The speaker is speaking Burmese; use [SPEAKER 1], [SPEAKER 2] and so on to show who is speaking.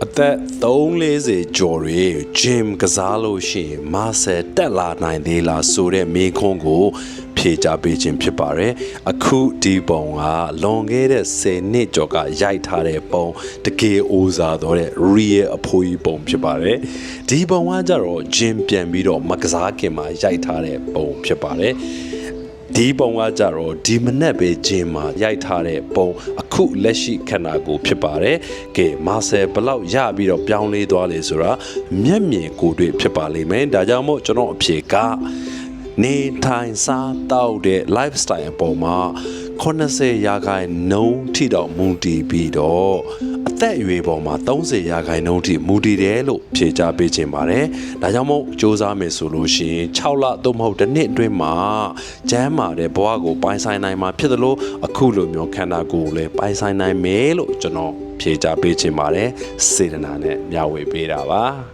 [SPEAKER 1] အသက်30ကျော်တွေဂျင်ကစားလို့ရှိရင်မာဆယ်တက်လာနိုင်သေးလားဆိုတဲ့မေးခွန်းကိုဖြေချပေးခြင်းဖြစ်ပါတယ်အခုဒီပုံကလွန်ခဲ့တဲ့10နှစ်ကျော်ကရိုက်ထားတဲ့ပုံတကယ်အိုးစားတော့တဲ့ real အဖိုးကြီးပုံဖြစ်ပါတယ်ဒီပုံကကြတော့ဂျင်ပြန်ပြီးတော့မကစားခင်မှာရိုက်ထားတဲ့ပုံဖြစ်ပါတယ်ဒီပုံကကြတော့ဒီမနက်ပဲဂျင်မှာရိုက်ထားတဲ့ပုံအခုလက်ရှိခန္ဓာကိုယ်ဖြစ်ပါတယ်ကဲမာဆယ်ဘလောက်ရပြီးတော့ပြောင်းလဲသွားလေဆိုတာမျက်မြင်ကိုယ်တွေ့ဖြစ်ပါလိမ့်မယ်ဒါကြောင့်မို့ကျွန်တော်အဖြေကနေထိုင်စားတောက်တဲ့ lifestyle အပေါ်မှာ80ရာခိုင်နှုန်းထိတော့မူတည်ပြီးတော့အသက်အရွယ်ပေါ်မှာ30ရာခိုင်နှုန်းထိမူတည်တယ်လို့ဖြေကြားပေးခြင်းပါတယ်။ဒါကြောင့်မို့စ조사မယ်ဆိုလို့ရှိရင်6လသို့မဟုတ်တစ်နှစ်အတွင်းမှာကျန်းမာတဲ့ဘဝကိုပိုင်ဆိုင်နိုင်မှာဖြစ်သလိုအခုလိုမျိုးခန္ဓာကိုယ်ကိုလည်းပိုင်ဆိုင်နိုင်မယ်လို့ကျွန်တော်ဖြေကြားပေးခြင်းပါတယ်။စေတနာနဲ့မျှဝေပေးတာပါ။